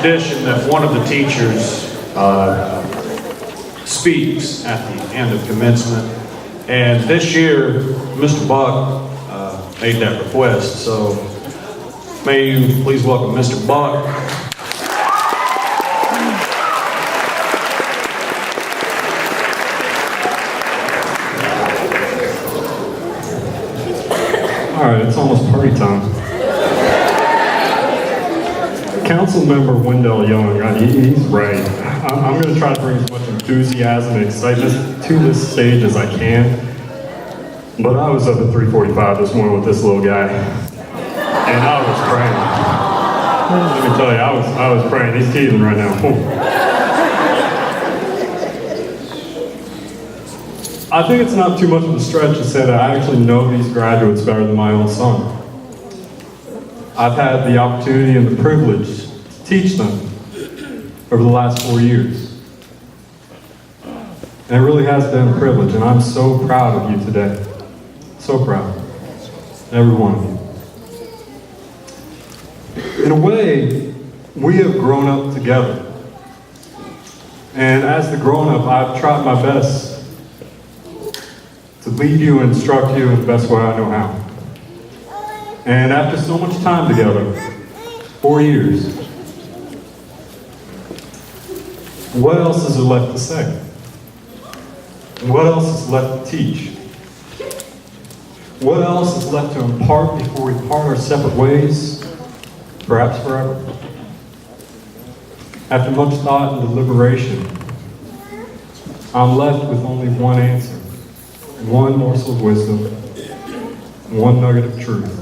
tradition that one of the teachers speaks at the end of commencement. And this year, Mr. Buck made that request. So may you please welcome Mr. Buck. All right, it's almost party time. Councilmember Wendell Young, he's right. I'm going to try to bring as much enthusiasm and excitement to this stage as I can. But I was up at 3:45 this morning with this little guy, and I was praying. Let me tell you, I was praying. He's teething right now. I think it's not too much of a stretch to say that I actually know these graduates better than my own son. I've had the opportunity and the privilege to teach them over the last 4 years. And it really has been a privilege, and I'm so proud of you today. So proud. Every one of you. In a way, we have grown up together. And as the grown-up, I've tried my best to lead you and instruct you in the best way I know how. And after so much time together, 4 years, what else is there left to say? What else is left to teach? What else is left to impart before we part our separate ways, perhaps forever? After much thought and deliberation, I'm left with only one answer, one morsel of wisdom, one nugget of truth.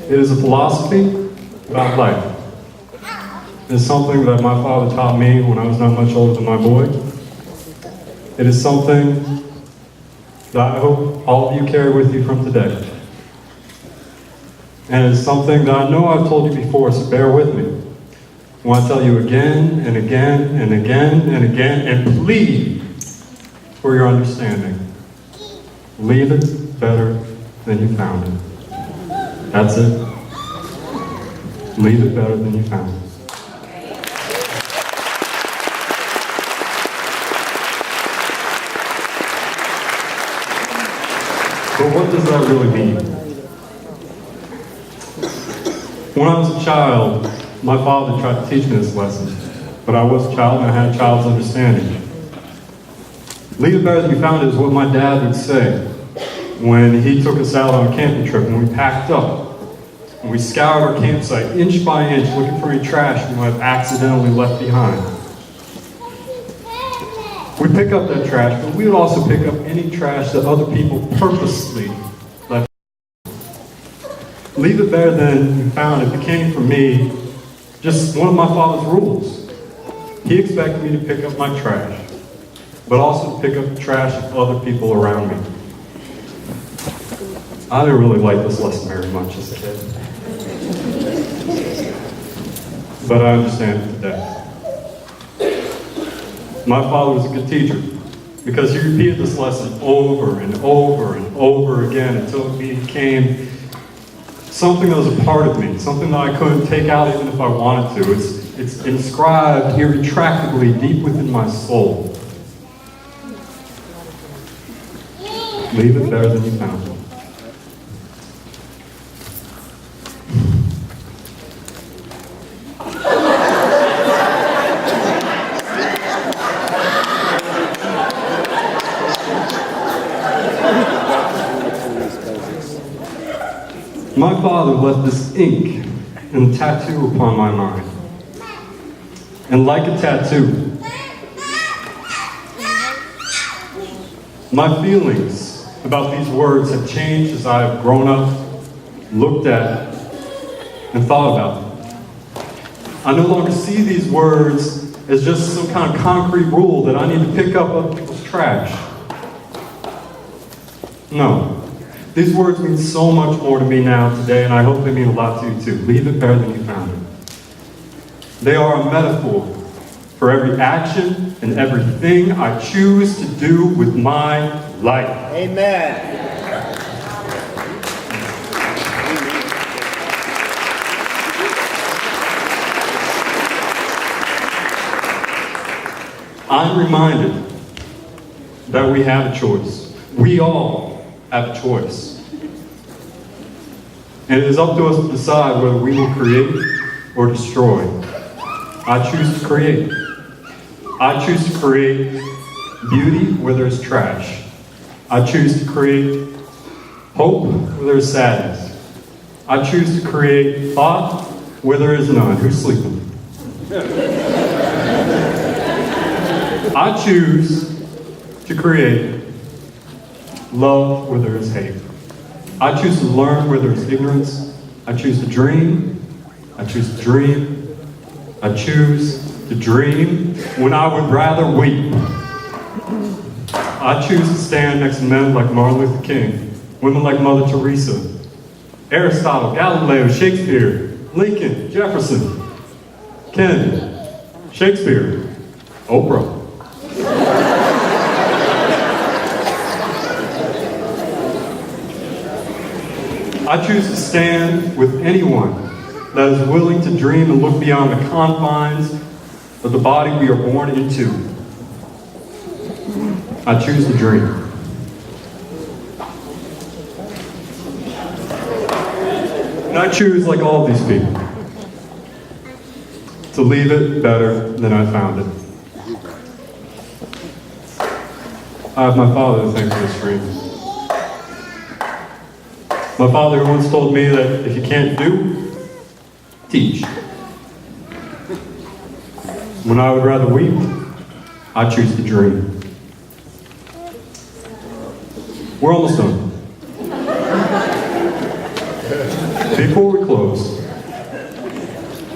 It is a philosophy about life. It is something that my father taught me when I was not much older than my boy. It is something that I hope all of you carry with you from today. And it is something that I know I've told you before, so bear with me. I want to tell you again and again and again and again, and plead for your understanding. Leave it better than you found it. That's it. Leave it better than you found it. But what does that really mean? When I was a child, my father tried to teach me this lesson, but I was a child and I had a child's understanding. Leave it better than you found it is what my dad would say when he took us out on a camping trip, when we packed up and we scoured our campsite inch by inch looking for any trash we might have accidentally left behind. We pick up that trash, but we would also pick up any trash that other people purposely left. Leave it better than you found it became for me just one of my father's rules. He expected me to pick up my trash, but also to pick up the trash of other people around me. I didn't really like this lesson very much as a kid, but I understand it today. My father was a good teacher because he repeated this lesson over and over and over again until it became something that was a part of me, something that I couldn't take out even if I wanted to. It's inscribed irretractably deep within my soul. Leave it better than you found it. My father left this ink and tattoo upon my mind. And like a tattoo, my feelings about these words have changed as I have grown up, looked at, and thought about them. I no longer see these words as just some kind of concrete rule that I need to pick up other people's trash. No. These words mean so much more to me now today, and I hope they mean a lot to you too. Leave it better than you found it. They are a metaphor for every action and everything I choose to do with my life. Amen. I'm reminded that we have a choice. We all have a choice. And it is up to us to decide whether we will create or destroy. I choose to create. I choose to create beauty where there's trash. I choose to create hope where there's sadness. I choose to create thought where there is none. Who's sleeping? I choose to create love where there is hate. I choose to learn where there is ignorance. I choose to dream. I choose to dream. I choose to dream when I would rather weep. I choose to stand next to men like Martin Luther King, women like Mother Teresa, Aristotle, Galileo, Shakespeare, Lincoln, Jefferson, Kennedy, Shakespeare, Oprah. I choose to stand with anyone that is willing to dream and look beyond the confines of the body we are born into. I choose to dream. And I choose, like all of these people, to leave it better than I found it. I have my father to thank for this dream. My father once told me that if you can't do, teach. When I would rather weep, I choose to dream. We're almost done. Before we close,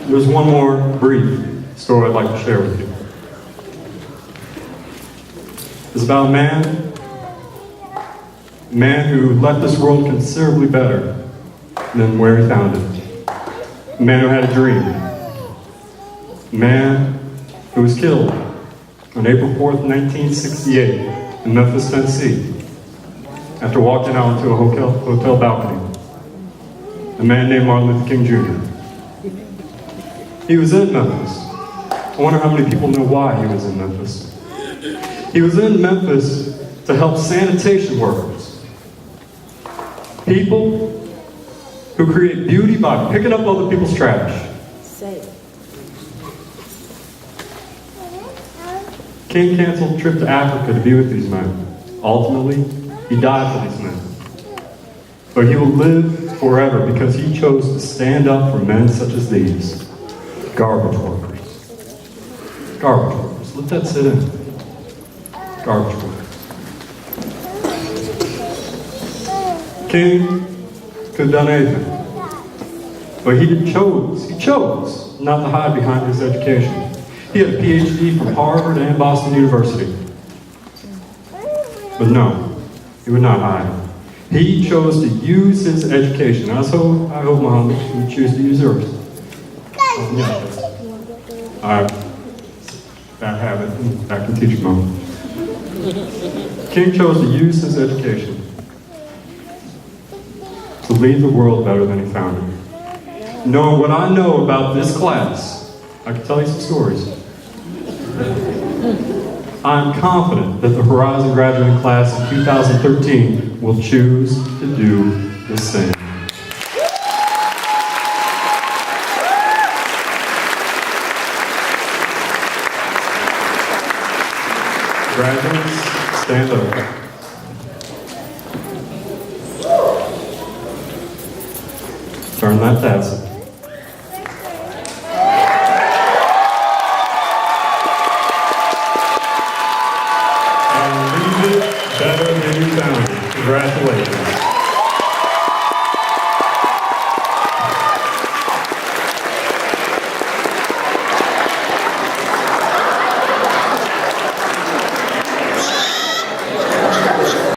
there's one more brief story I'd like to share with you. It's about a man who left this world considerably better than where he found it. A man who had a dream. A man who was killed on April 4th, 1968 in Memphis, Tennessee, after walking out into a hotel balcony. A man named Martin Luther King Jr. He was in Memphis. I wonder how many people know why he was in Memphis. He was in Memphis to help sanitation workers. People who create beauty by picking up other people's trash. King canceled a trip to Africa to be with these men. Ultimately, he died for these men. But he will live forever because he chose to stand up for men such as these. Garbage workers. Garbage workers. Let that sit in. Garbage workers. King could have done anything. But he chose not to hide behind his education. He had a PhD from Harvard and Boston University. But no, he would not hide. He chose to use his education. I hope, Muhammad, you choose to use yours. Alright. Bad habit. Back in teaching mode. King chose to use his education to leave the world better than he found it. Knowing what I know about this class, I can tell you some stories. I'm confident that the Horizon graduating class of 2013 will choose to do the same. Graduates, stand up. Turn that tassel. And leave it better than you found it. Congratulations.